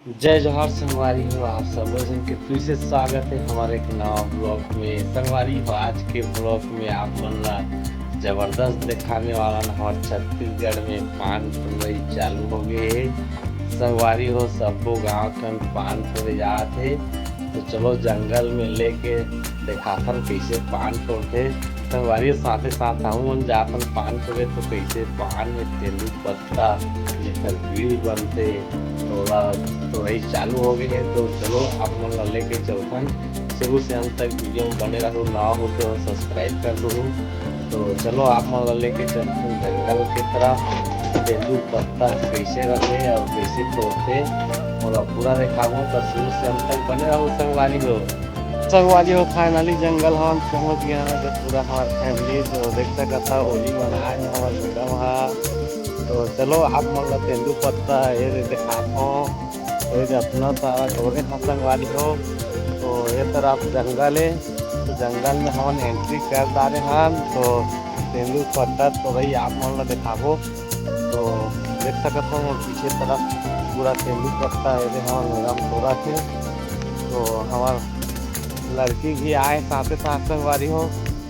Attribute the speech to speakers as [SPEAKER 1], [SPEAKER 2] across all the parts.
[SPEAKER 1] जय जोहार संगवारी हो। आप सब लोगन के फिर से स्वागत है हमारे एक नवा ब्लॉग में। संगवारी हो, आज के ब्लॉग में आप मन ला जबरदस्त दिखाने वाला न हमारे छत्तीसगढ़ में पान पुरई चालू हो गए है। संगवारी हो, सबो गाँव कन पान तोड़े जात है, तो चलो जंगल में लेके दिखाथन कैसे पान तोड़ते। संगवारी साथे साथ हम मन जाथन पान तोड़े, तो कैसे पान में तेंदू पत्ता लेकर बीड़ी बनते थोड़ा तो वही चालू हो गई है। तो चलो आप लोग लेके चलते शुरू से अंत तक वीडियो में बने रहो, ना हो तो सब्सक्राइब कर दो। तो चलो आप लोग लेके चलते हैं जंगल की तरफ। तेंदू पत्ता कैसे रखे और कैसे तोड़ते और पूरा दिखाऊँ, तो शुरू से अंत तक बने रहो संगवारी हो। फाइनली जंगल हम पहुँच गया है, पूरा हमारा फैमिली जो देख सकता था होली मनाए हमारे मैडम। तो चलो आप मतलब तेंदू पत्ता ये दिखाओ, ये अपना सारा छोड़े संगवारी हो। तो ये तरफ जंगल है, तो जंगल में हम एंट्री कर डाले हैं। तो तेंदू पत्ता तो भाई आप मतलब दिखाओ, तो देख सकते हो पीछे तरफ पूरा तेंदू पत्ता ये हम एकदम थोड़ा थे। तो हमार लड़की भी आए साथ साथ संगवारी हो,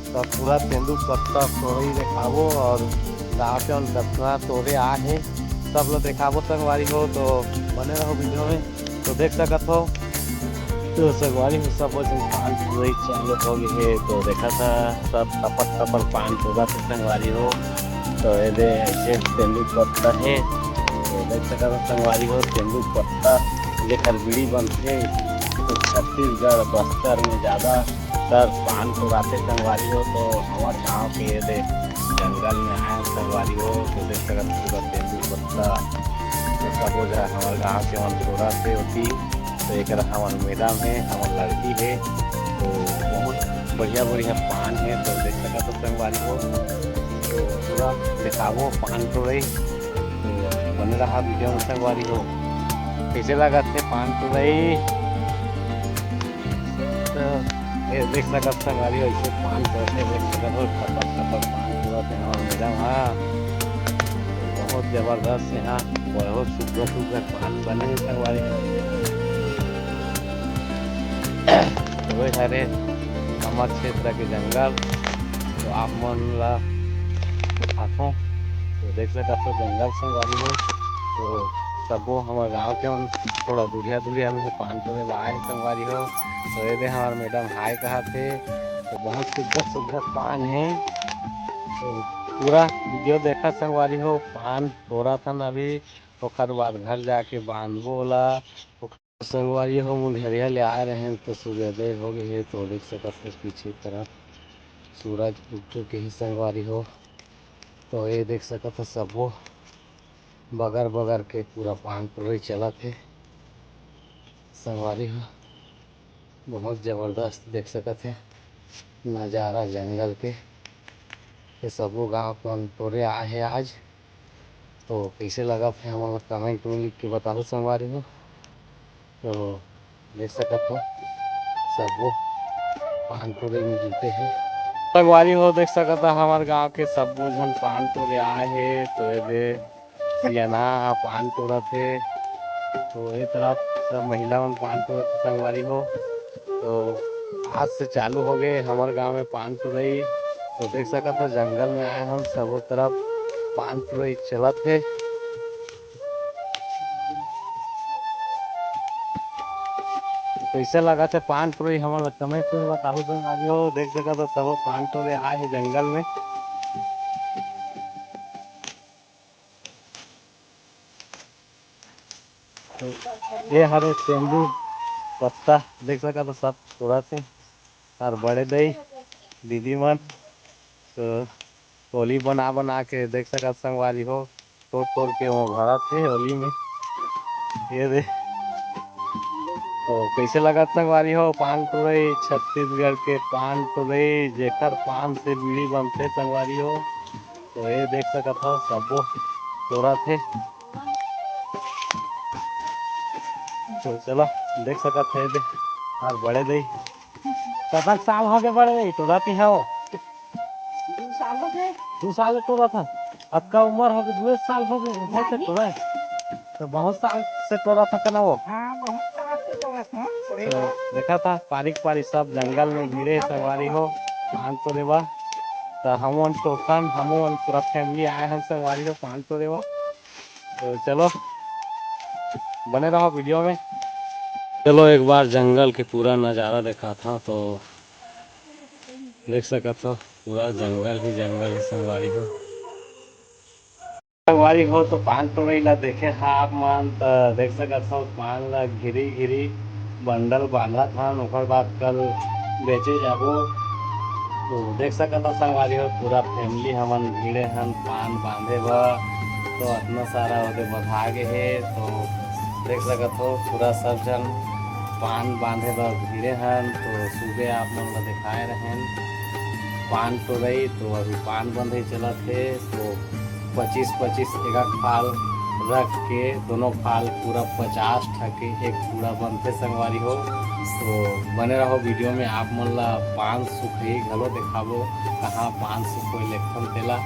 [SPEAKER 1] तो पूरा तेंदू पत्ता थोड़ी दिखाओ और गाँव के उन दसना तोड़े आए हैं, सब लोग दिखाबो संगवारी हो। तो बने रहो वीडियो में, तो देख सकत हो। तो संगवारी में सब पान पूरी चालू हो गई है, तो देखा था सब टपक टपक पान पूरा संगवारी हो। तो ये ऐसे तेंदू पत्ता है, तो देख सकते हो संगवारी हो, तेंदू पत्ता लेकर बीड़ी बनते। तो छत्तीसगढ़ बस्तर में ज़्यादा तर पान तोड़ाते संगवारी हो। तो हमारे गाँव के ये जंगल में आए संगवारी हो, तो देख सकते पूरा तेंदू पत्ता तो सब हो जाए हमारे गाँव के मन थोड़ा से होती। तो एक हमारे मैडम है, हमारी लड़की है, तो बहुत बढ़िया बढ़िया पान है। तो देख सकते तो संगवारी हो, तो पूरा दिखाओ पान तोड़े। तो बन रहा वीडियो में संगवारी हो, कैसे लगा थे पान तोड़े। तो ये देख सकते संगवारी हो, ऐसे पान तोड़ते देख सकते हो, खतर खतर पान तोड़ते हैं और मैडम। हाँ, बहुत जबरदस्त यहाँ बहुत सुंदर सुंदर पान बने हैं संगवारी हो। तो वही सारे हमारे क्षेत्र के जंगल, तो आप मन ला आँखों तो देख सकते हो जंगल संगवारी हो। तो सबो हमारे गाँव के थोड़ा दूरिया दूरिया में पान तोड़े आए संगवारी हो। तो ये हमारे मैडम हाय कहा थे, तो बहुत सुंदर सुंदर पान है। तो पूरा वीडियो देखा संगवारी हो, पान तोड़ा था ना अभी, ओकर बाद घर जाके बांधबो ला। संगवारी हो मुंडेरिया ले आ रहे हैं, तो सूर्योदय हो गई है। तो देख सकते पीछे तरफ सूरज उग के ही संगवारी हो। तो ये देख सकते सबो बगर बगर के पूरा पान तोड़े चला थे संगवारी हो। बहुत ज़बरदस्त देख सकते हैं नज़ारा जंगल के। ये सबो गाँव कौन तोड़े आए हैं आज। तो कैसे लगा फिर हम कमेंट में लिख के बता दो संगवारी हो। तो देख सकते हो सबो पान तोड़े में जुटे हैं संगवारी हो। देख सकता हमारे गांव के सबो जन पान तोड़े आए हैं। तो ये ना पान तोड़ा थे, तो ये तरफ सब महिला मन पान तोड़े संगवारी हो। तो आज से चालू हो गए हमारे गांव में पान तोड़ई। तो देख सकते जंगल में आए हम सबो तरफ पान तोड़ई चलत है। कैसे लगा थे पान तोड़ई हमारा कमेंट में बताओ संगवारी हो। देख सकते सब पान तोड़े आए हैं जंगल में। तो ये हरे तेंदू पत्ता देख सका तो सब थोड़ा से और बड़े दई दीदी मन, तो होली बना बना के देख सका संगवारी हो, तोड़ तोड़ के वो भरा थे होली में। ये दे तो कैसे लगा संगवारी हो पान तोड़े, छत्तीसगढ़ के पान तोड़े जेकर पान से बीड़ी बनते संगवारी हो। तो ये देख सका था सबो तोड़ा थे। तो चलो देख सका थे दे और बड़े दई कतक साल हो गए बड़े दई तोड़ा थी हो। 2 साल तोड़ा था, अब का उम्र हो गई 2 साल हो गए तो बहुत साल से तोड़ा था ना वो।
[SPEAKER 2] हाँ बहुत तरह से तो है थोड़ी
[SPEAKER 1] तो देखा था पारिक पारी सब जंगल में घिरे संगवारी हो पान तो रेवा। तो हम टोकन हम पूरा फैमिली आए हैं संगवारी हो पान तो रेवा। तो चलो बने रहो वीडियो में। चलो एक बार जंगल के पूरा नज़ारा देखा था तो देख सका था पूरा जंगल ही संगवारी हो। संगवारी हो तो पान तोड़े ला देखे था आप मान तो देख सका था पान ला घिरी घिरी बंडल बांधा था ओकर बाद कल बेचे जाबो। तो देख सका था संगवारी हो पूरा फैमिली हमन भीड़े हन पान बांधे बा। तो इतना सारा ओदे बधागे है तो देख सका हो पूरा सब जन पान बांधे बा भीड़े हन। तो सुबह आप मन ला दिखाए रहें पान तोड़ई तो अभी पान बंधे चलत है। तो 25-25 एक फाल रख के दोनों फाल पूरा 50 ठके एक पूरा बनते संगवारी हो। तो बने रहो वीडियो में आप मन ला पान सुखई घलो दिखाबो कहाँ पान सुखोई लेखन तेला।